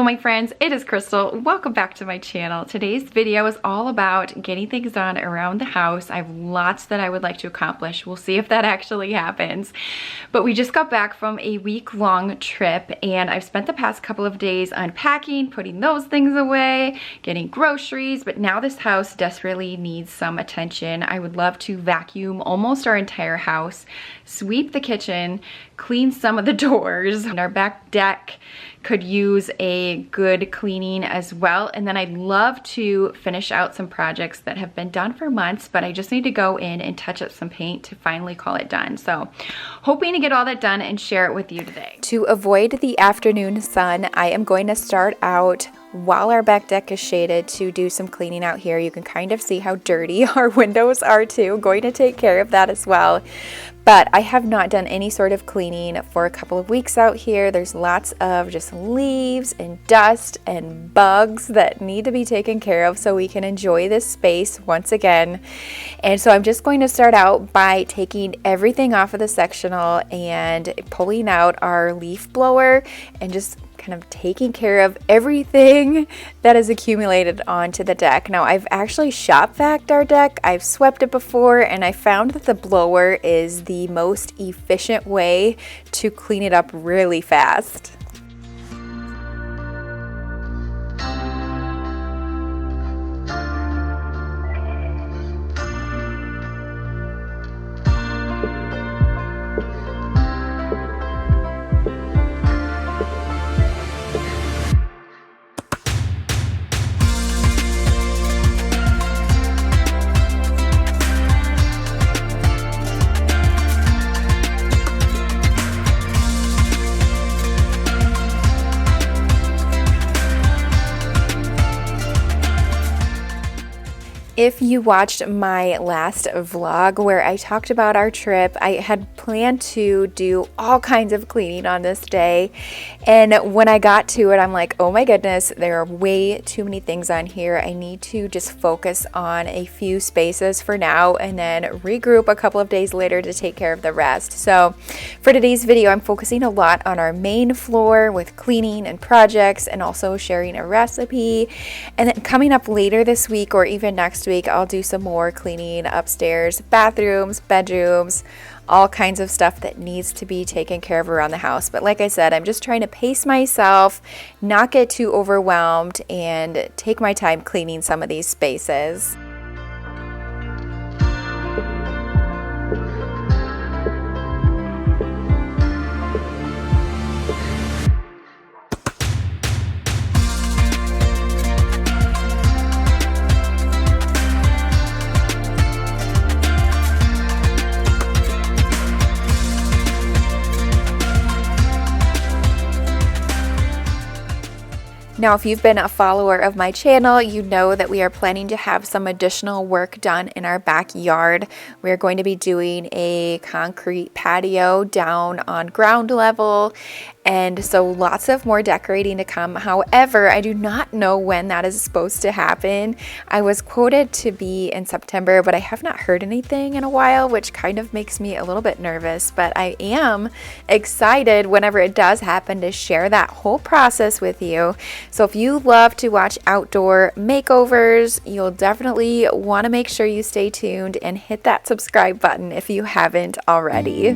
my friends, it is Crystal. Welcome back to my channel. Today's video is all about getting things done around the house. I have lots that I would like to accomplish. We'll see if that actually happens. But we just got back from a week-long trip and I've spent the past couple of days unpacking, putting those things away, getting groceries, but now this house desperately needs some attention. I would love to vacuum almost our entire house, sweep the kitchen, clean some of the doors, and our back deck could use a good cleaning as well. And then I'd love to finish out some projects that have been done for months, but I just need to go in and touch up some paint to finally call it done. So hoping to get all that done and share it with you today. To avoid the afternoon sun, I am going to start out while our back deck is shaded to do some cleaning out here. You can kind of see how dirty our windows are too. Going to take care of that as well. But I have not done any sort of cleaning for a couple of weeks out here. There's lots of just leaves and dust and bugs that need to be taken care of so we can enjoy this space once again. And so I'm just going to start out by taking everything off of the sectional and pulling out our leaf blower and just kind of taking care of everything that is accumulated onto the deck. Now I've actually shop vacuumed our deck. I've swept it before and I found that the blower is the most efficient way to clean it up really fast. If you watched my last vlog where I talked about our trip, I had planned to do all kinds of cleaning on this day. And when I got to it, I'm like, oh my goodness, there are way too many things on here. I need to just focus on a few spaces for now and then regroup a couple of days later to take care of the rest. So for today's video, I'm focusing a lot on our main floor with cleaning and projects and also sharing a recipe. And then coming up later this week or even next week, I'll do some more cleaning upstairs, bathrooms, bedrooms, all kinds of stuff that needs to be taken care of around the house. But like I said, I'm just trying to pace myself, not get too overwhelmed, and take my time cleaning some of these spaces. Now, if you've been a follower of my channel, you know that we are planning to have some additional work done in our backyard. We're going to be doing a concrete patio down on ground level. And so lots of more decorating to come. However, I do not know when that is supposed to happen. I was quoted to be in September, but I have not heard anything in a while, which kind of makes me a little bit nervous. But I am excited whenever it does happen to share that whole process with you. So if you love to watch outdoor makeovers, you'll definitely want to make sure you stay tuned and hit that subscribe button if you haven't already.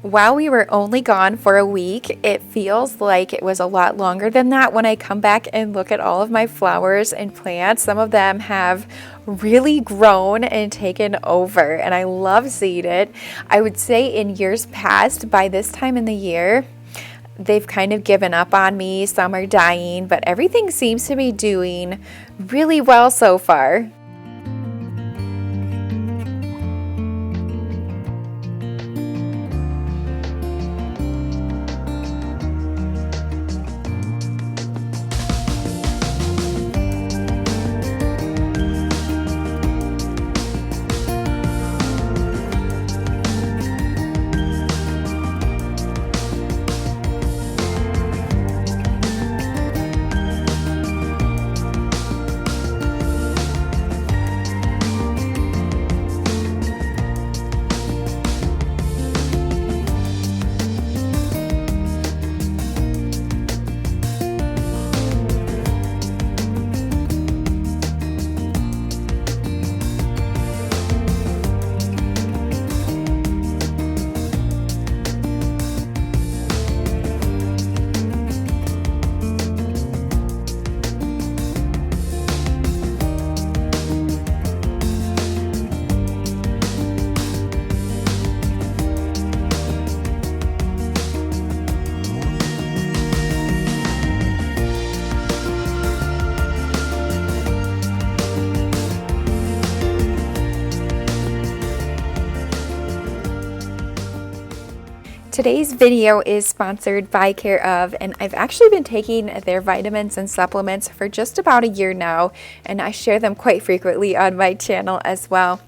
While we were only gone for a week, it feels like it was a lot longer than that when I come back and look at all of my flowers and plants. Some of them have really grown and taken over, and I love seeing it. I would say in years past, by this time in the year, they've kind of given up on me. Some are dying, but everything seems to be doing really well so far. Today's video is sponsored by Care of, and I've actually been taking their vitamins and supplements for just about a year now, and I share them quite frequently on my channel as well.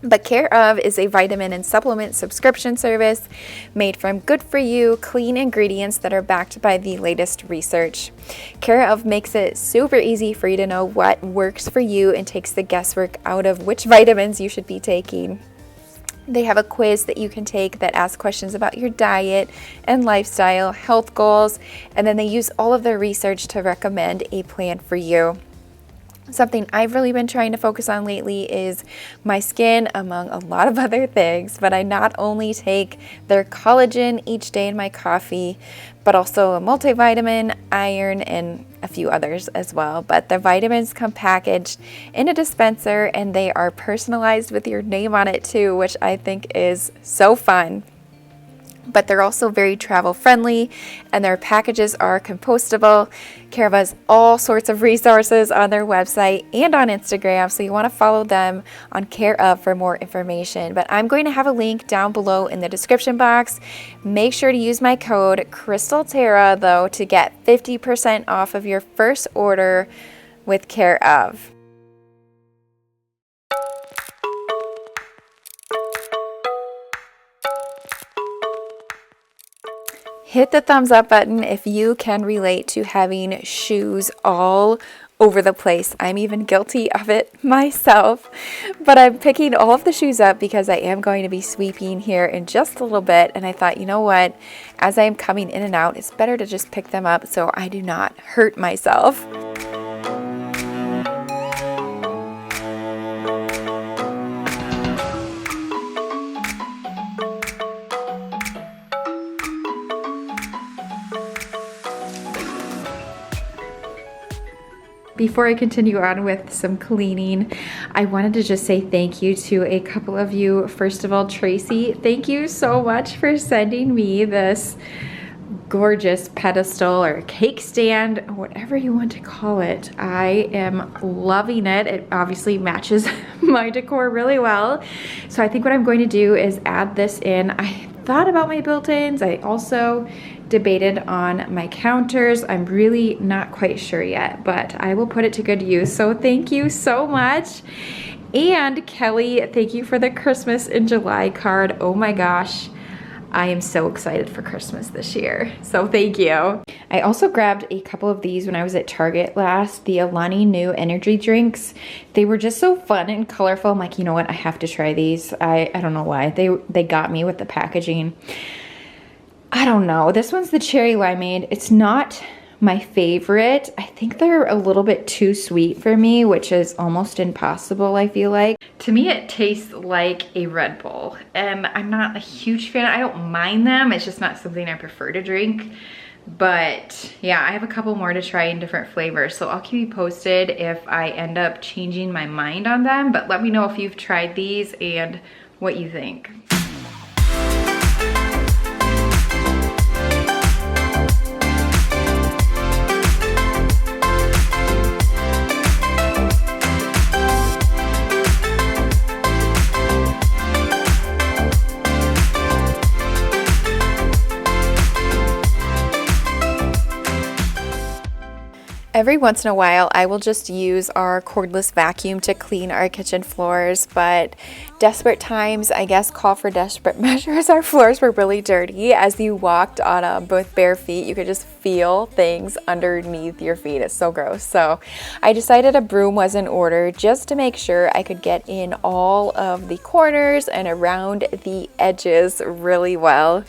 But Care of is a vitamin and supplement subscription service made from good-for-you, clean ingredients that are backed by the latest research. Care of makes it super easy for you to know what works for you and takes the guesswork out of which vitamins you should be taking. They have a quiz that you can take that asks questions about your diet and lifestyle, health goals, and then they use all of their research to recommend a plan for you. Something I've really been trying to focus on lately is my skin, among a lot of other things, but I not only take their collagen each day in my coffee, but also a multivitamin, iron, and a few others as well. But the vitamins come packaged in a dispenser and they are personalized with your name on it too, which I think is so fun. But they're also very travel friendly and their packages are compostable. Care of has all sorts of resources on their website and on Instagram, so you want to follow them on Care of for more information. But I'm going to have a link down below in the description box. Make sure to use my code CrystalTara though to get 50% off of your first order with Care of. Hit the thumbs up button if you can relate to having shoes all over the place. I'm even guilty of it myself, but I'm picking all of the shoes up because I am going to be sweeping here in just a little bit, and I thought, you know what, as I am coming in and out, it's better to just pick them up so I do not hurt myself. Before I continue on with some cleaning, I wanted to just say thank you to a couple of you. First of all, Tracy, thank you so much for sending me this gorgeous pedestal or cake stand, whatever you want to call it. I am loving it. It obviously matches my decor really well. So I think what I'm going to do is add this in. I thought about my built-ins. I also debated on my counters. I'm really not quite sure yet, but I will put it to good use. So thank you so much. And Kelly, thank you for the Christmas in July card. Oh my gosh, I am so excited for Christmas this year. So thank you. I also grabbed a couple of these when I was at Target last, the Alani Nu energy drinks. They were just so fun and colorful. I'm like, you know what, I have to try these. I don't know why. They got me with the packaging. I don't know. This one's the cherry limeade. It's not my favorite. I think they're a little bit too sweet for me, which is almost impossible, I feel like. To me, it tastes like a Red Bull, and I'm not a huge fan. I don't mind them. It's just not something I prefer to drink. But yeah, I have a couple more to try in different flavors, so I'll keep you posted if I end up changing my mind on them. But let me know if you've tried these and what you think. Every once in a while, I will just use our cordless vacuum to clean our kitchen floors, but desperate times, I guess, call for desperate measures. Our floors were really dirty. As you walked on them with bare feet, you could just feel things underneath your feet. It's so gross. So I decided a broom was in order just to make sure I could get in all of the corners and around the edges really well.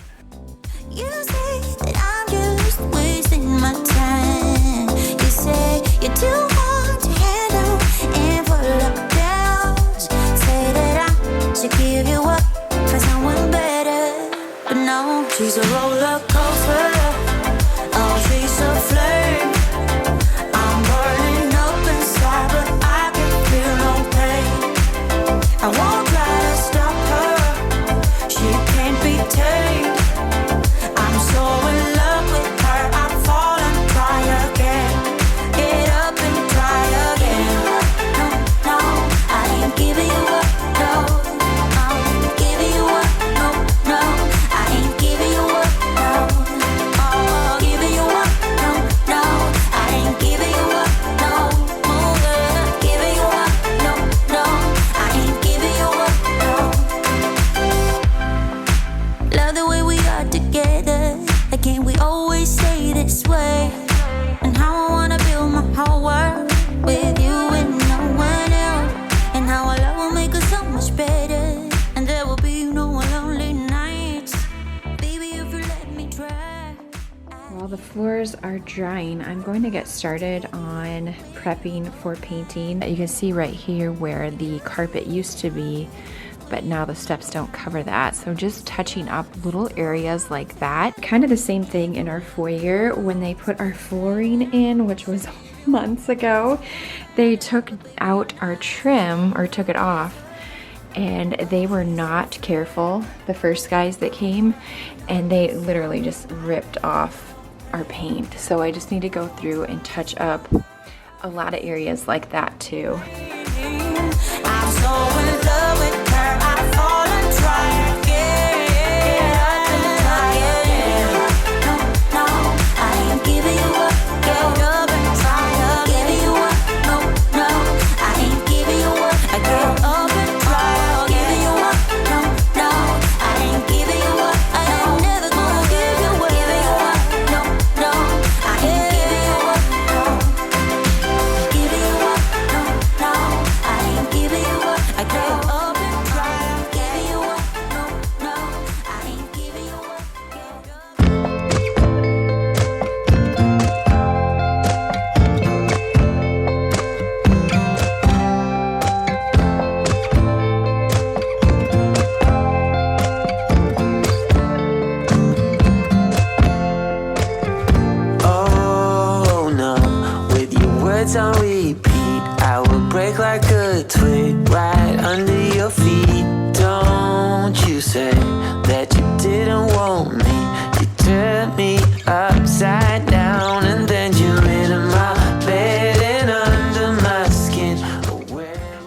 You say that I'm just wasting my time. You say you're too hard to handle and full of doubts. Say that I should give you up for someone better, but no, she's a roller coaster. Oh, she's a flame. I'm burning up inside, but I can feel no pain. I won't try to stop her. She can't be tamed. I'm so in love with her, I'd fall and try again. Get up and try again. No, no, I ain't giving you up, no. I'm giving you up, no, no. I ain't giving you floors are drying, I'm going to get started on prepping for painting. You can see right here where the carpet used to be, but now the steps don't cover that. So just touching up little areas like that. Kind of the same thing in our foyer when they put our flooring in, which was months ago. They took out our trim, or took it off, and they were not careful, the first guys that came, and they literally just ripped off our paint. So I just need to go through and touch up a lot of areas like that too. I'm so in love with her, I fall and try again. No, no, I ain't giving you up. Get up and try again. Giving you up. No, no, I ain't giving you up. I get up and try. Giving you up. No, no, I ain't giving you up. I ain't never gonna give you up. Giving you up. No, no, I ain't giving you up. No, giving you up. No, no, I ain't giving you up. I get up and try. Giving you up. No, no, I ain't giving you up. Oh no, with your words on repeat, I will break like a twig right under your feet. Don't you say that you didn't want me. You turned me upside down and then you into my bed and under my skin.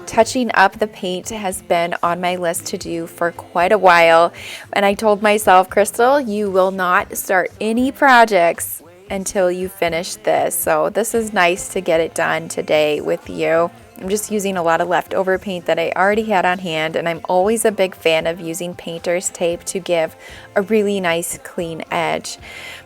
Touching up the paint has been on my list to do for quite a while, and I told myself, Crystal, you will not start any projects until you finish this. So this is nice to get it done today with you. I'm just using a lot of leftover paint that I already had on hand, and I'm always a big fan of using painter's tape to give a really nice clean edge.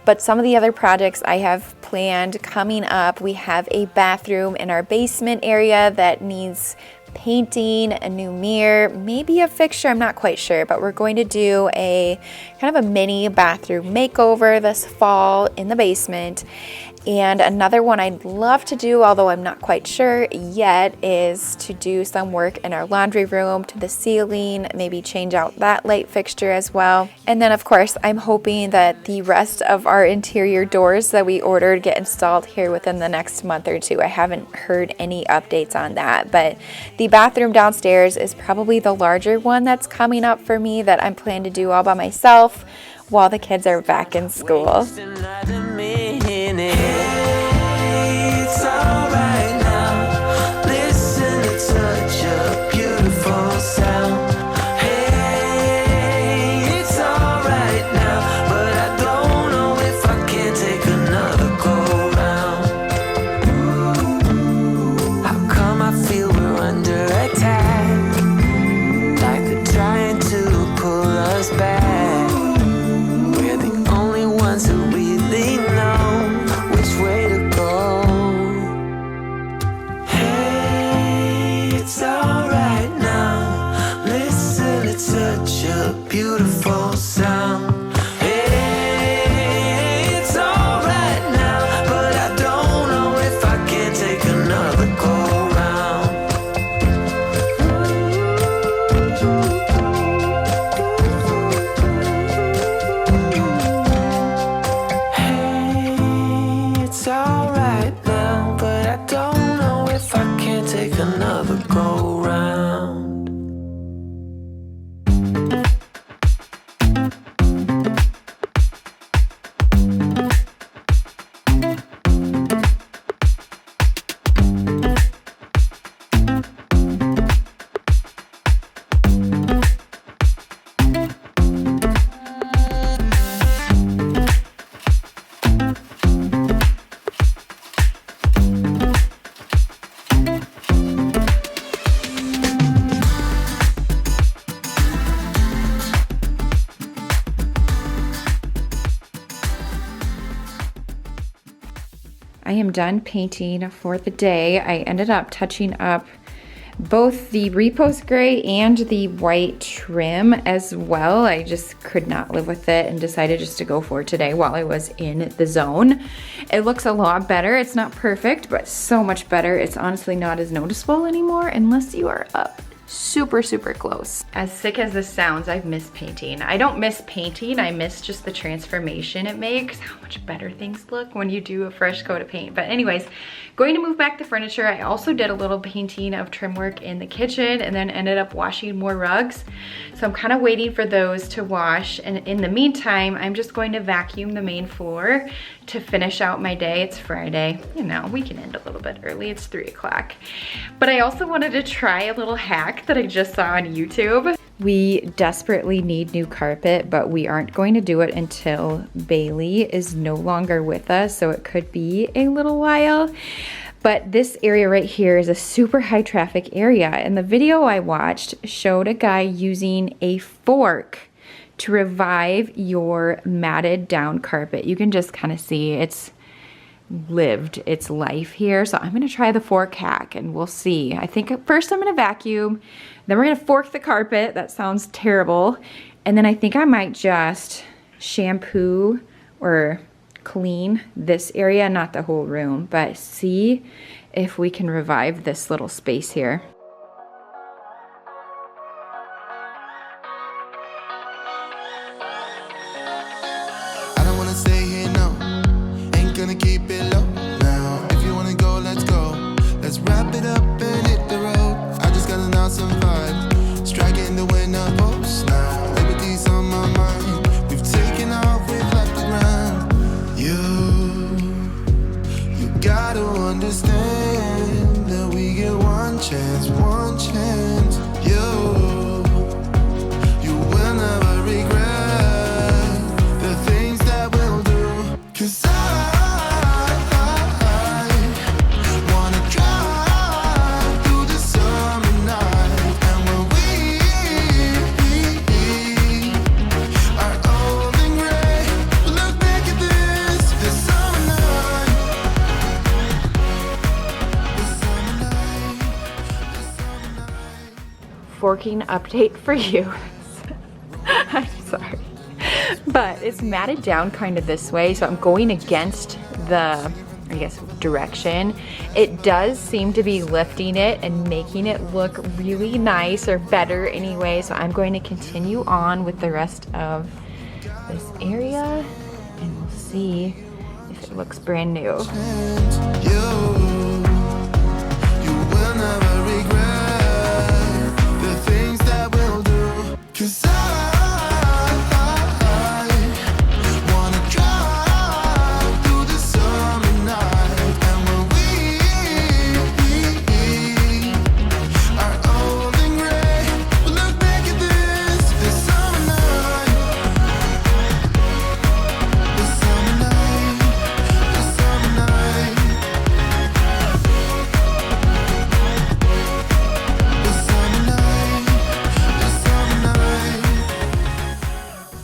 But some of the other projects I have planned coming up, we have a bathroom in our basement area that needs painting, a new mirror, maybe a fixture, I'm not quite sure, but we're going to do a kind of a mini bathroom makeover this fall in the basement. And another one I'd love to do, although I'm not quite sure yet, is to do some work in our laundry room to the ceiling, maybe change out that light fixture as well. And then of course, I'm hoping that the rest of our interior doors that we ordered get installed here within the next month or two. I haven't heard any updates on that, but the bathroom downstairs is probably the larger one that's coming up for me that I'm planning to do all by myself while the kids are back in school. It's alright now. Listen to such a beautiful sound. Hey, it's alright now, but I don't know if I can take another go round. How come I feel we're under attack? Like they're trying to pull us back. We're the only ones who really know which way to go. Hey, it's alright now. Listen, it's such a beautiful sound. Hey, it's alright now, but I don't know if I can take another go round. Hey, it's alright now, but I don't know if I can take another go round. I am done painting for the day. I ended up touching up both the Repost Gray and the white trim as well. I just could not live with it and decided just to go for it today while I was in the zone. It looks a lot better. It's not perfect, but so much better. It's honestly not as noticeable anymore unless you are up super, super close. As sick as this sounds, I've missed painting. I don't miss painting, I miss just the transformation it makes, how much better things look when you do a fresh coat of paint. But anyways, going to move back the furniture. I also did a little painting of trim work in the kitchen and then ended up washing more rugs. So I'm kind of waiting for those to wash. And in the meantime, I'm just going to vacuum the main floor to finish out my day. It's Friday, you know, we can end a little bit early. It's 3 o'clock. But I also wanted to try a little hack that I just saw on YouTube. We desperately need new carpet, but we aren't going to do it until Bailey is no longer with us, so it could be a little while. But this area right here is a super high traffic area, and the video I watched showed a guy using a fork to revive your matted down carpet. You can just kind of see it's lived its life here. So I'm gonna try the fork hack and we'll see. I think first I'm gonna vacuum, then we're gonna fork the carpet. That sounds terrible. And then I think I might just shampoo or clean this area, not the whole room, but see if we can revive this little space here. Forking update for you. I'm sorry. But it's matted down kind of this way, so I'm going against the, I guess, direction. It does seem to be lifting it and making it look really nice, or better anyway, so I'm going to continue on with the rest of this area and we'll see if it looks brand new.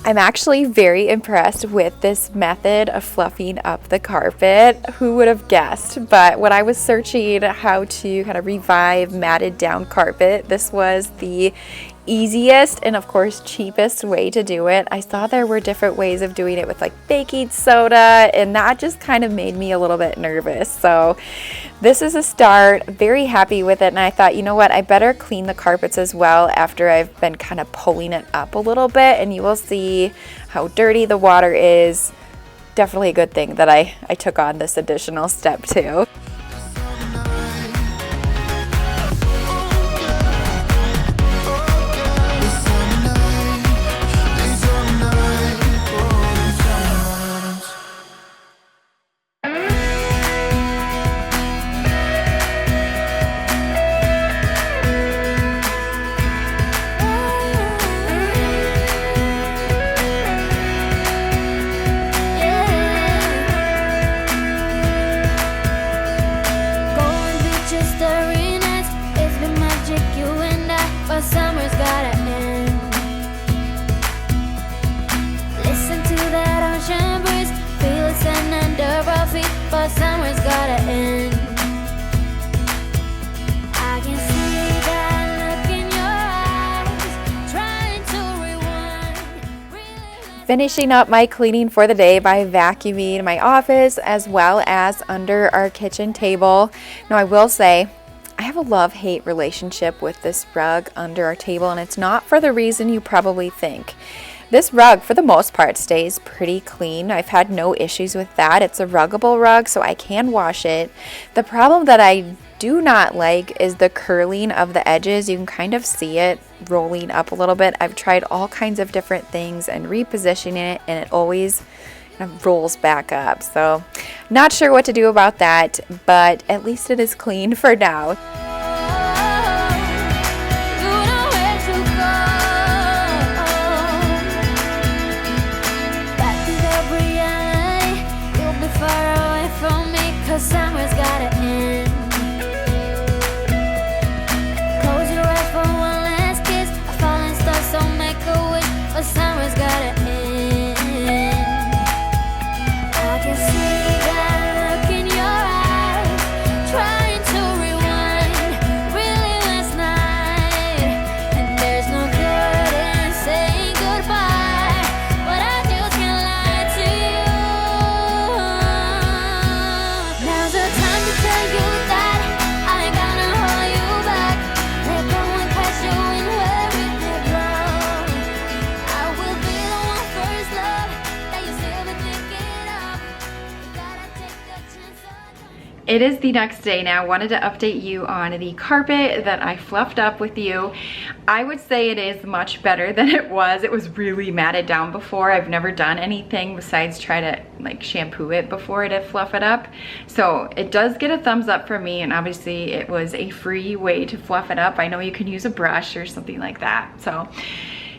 I'm actually very impressed with this method of fluffing up the carpet. Who would have guessed? But when I was searching how to kind of revive matted down carpet, this was the easiest and of course cheapest way to do it. I saw there were different ways of doing it with like baking soda, and that just kind of made me a little bit nervous. So this is a start. Very happy with it, and I thought, you know what, I better clean the carpets as well after I've been kind of pulling it up a little bit, and you will see how dirty the water is. Definitely a good thing that I took on this additional step too. Finishing up my cleaning for the day by vacuuming my office as well as under our kitchen table. Now I will say I have a love-hate relationship with this rug under our table, and it's not for the reason you probably think. This rug, for the most part, stays pretty clean. I've had no issues with that. It's a ruggable rug, so I can wash it. The problem that I do not like is the curling of the edges. You can kind of see it rolling up a little bit. I've tried all kinds of different things and repositioning it, and it always kind of rolls back up. So not sure what to do about that, but at least it is clean for now. Summer's gotta end. Close your eyes for one last kiss. A falling star, so make a wish. But summer's gotta end. I can see that look in your eyes, trying to rewind, really last night. And there's no good in saying goodbye, but I just can't lie to you. Now's the time to tell you that I ain't gonna hold you back. Let go and catch you in where it did wrong. I will be the one first love that you still been thinking of. You gotta take the chance on. It is the next day now. Wanted to update you on the carpet that I fluffed up with you. I would say it is much better than it was. It was really matted down before. I've never done anything besides try to like shampoo it before to fluff it up. So it does get a thumbs up from me, and obviously it was a free way to fluff it up. I know you can use a brush or something like that. So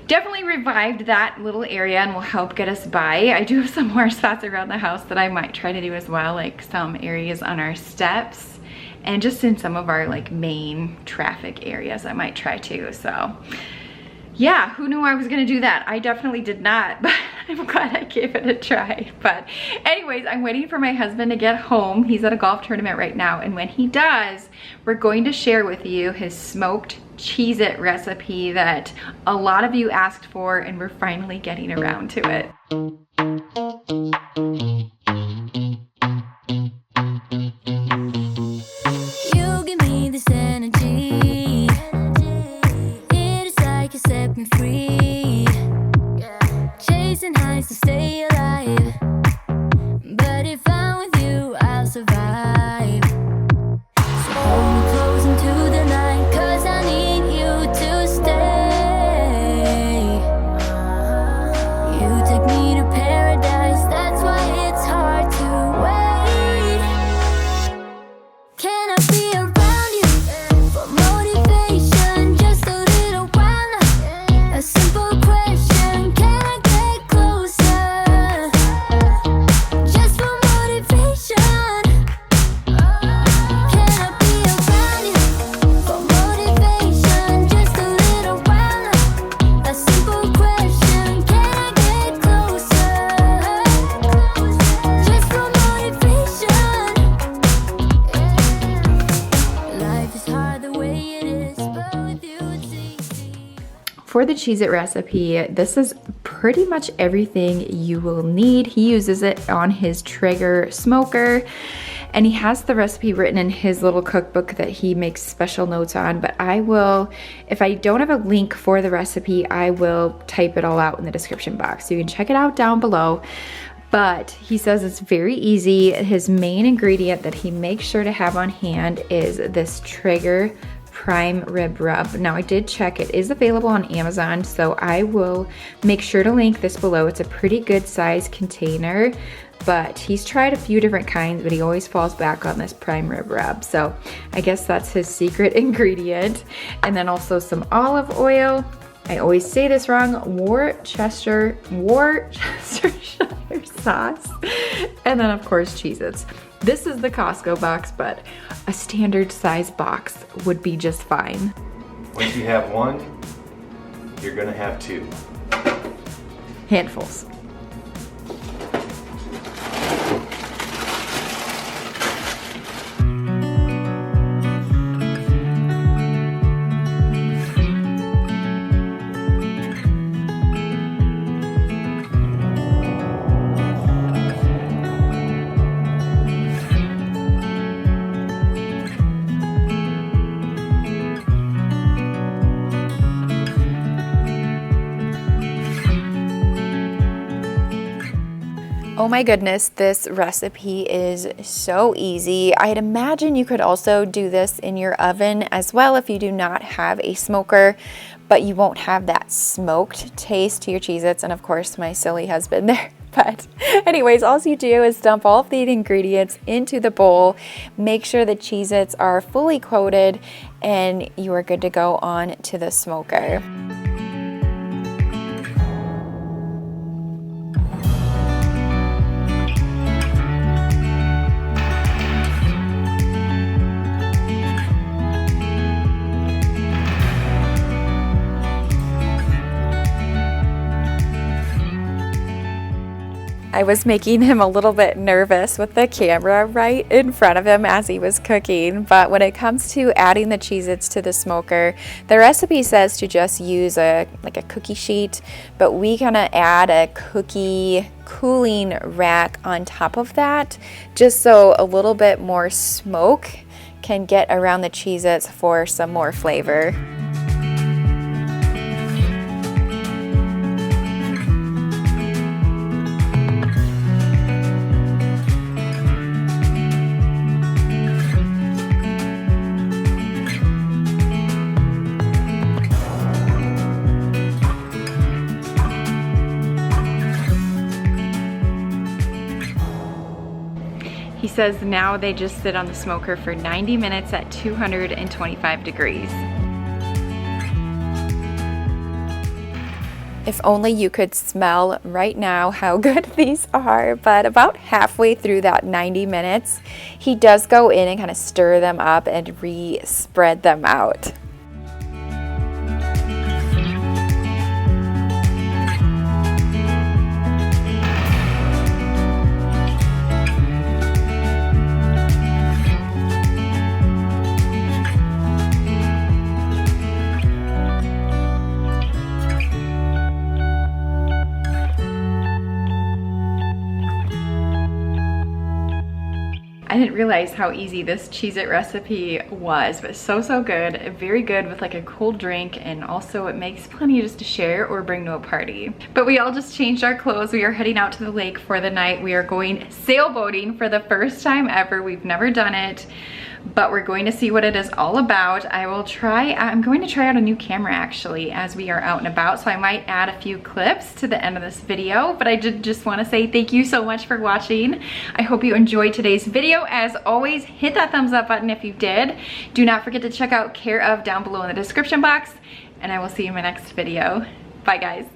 definitely revived that little area and will help get us by. I do have some more spots around the house that I might try to do as well, like some areas on our steps and just in some of our like main traffic areas I might try to. So yeah, who knew I was gonna do that? I definitely did not, but I'm glad I gave it a try. But anyways, I'm waiting for my husband to get home. He's at a golf tournament right now, and when he does, we're going to share with you his smoked Cheez It recipe that a lot of you asked for, and we're finally getting around to it. You give me this energy. It is like you set me free. Chasing highs to stay alive. But if I'm with you, I'll survive. So hold me close into the night, 'cause I need you to stay. You take me to paradise, that's why it's hard to wait. Can I be around you for motivation? Just a little while now. A simple question, can I get closer? Just for motivation. Can I be around you for motivation? Just a little while now. A simple question, can I get closer? Just for motivation. Life is hard the way it is, but with you it's easy. For the Cheez It recipe, this is pretty much everything you will need. He uses it on his Traeger smoker, and he has the recipe written in his little cookbook that he makes special notes on, but I will, if I don't have a link for the recipe, I will type it all out in the description box. So you can check it out down below. But he says it's very easy. His main ingredient that he makes sure to have on hand is this Traeger Prime Rib Rub. Now I did check, it is available on Amazon, so I will make sure to link this below. It's a pretty good size container, but he's tried a few different kinds, but he always falls back on this Prime Rib Rub. So I guess that's his secret ingredient. And then also some olive oil. I always say this wrong, Worcestershire sauce. And then of course Cheez Its. This is the Costco box, but a standard size box would be just fine. Once you have one, you're gonna have two. Handfuls. Oh my goodness, this recipe is so easy. I'd imagine you could also do this in your oven as well if you do not have a smoker, but you won't have that smoked taste to your Cheez Its. And of course, my silly husband there. But anyways, all you do is dump all of the ingredients into the bowl, make sure the Cheez Its are fully coated, and you are good to go on to the smoker. I was making him a little bit nervous with the camera right in front of him as he was cooking, but when it comes to adding the Cheez Its to the smoker, the recipe says to just use a cookie sheet, but we gonna add a cookie cooling rack on top of that, just so a little bit more smoke can get around the Cheez Its for some more flavor. He says now they just sit on the smoker for 90 minutes at 225 degrees. If only you could smell right now how good these are, but about halfway through that 90 minutes, he does go in and kind of stir them up and re-spread them out. I didn't realize how easy this Cheez It recipe was, but so good. Very good with like a cold drink, and also it makes plenty just to share or bring to a party. But we all just changed our clothes. We are heading out to the lake for the night. We are going sailboating for the first time ever. We've never done it, but we're going to see what it is all about. I'm going to try out a new camera actually as we are out and about, so I might add a few clips to the end of this video, but I did just want to say thank you so much for watching. I hope you enjoyed today's video. As always, hit that thumbs up button if you did. Do not forget to check out Care Of down below in the description box, and I will see you in my next video. Bye guys.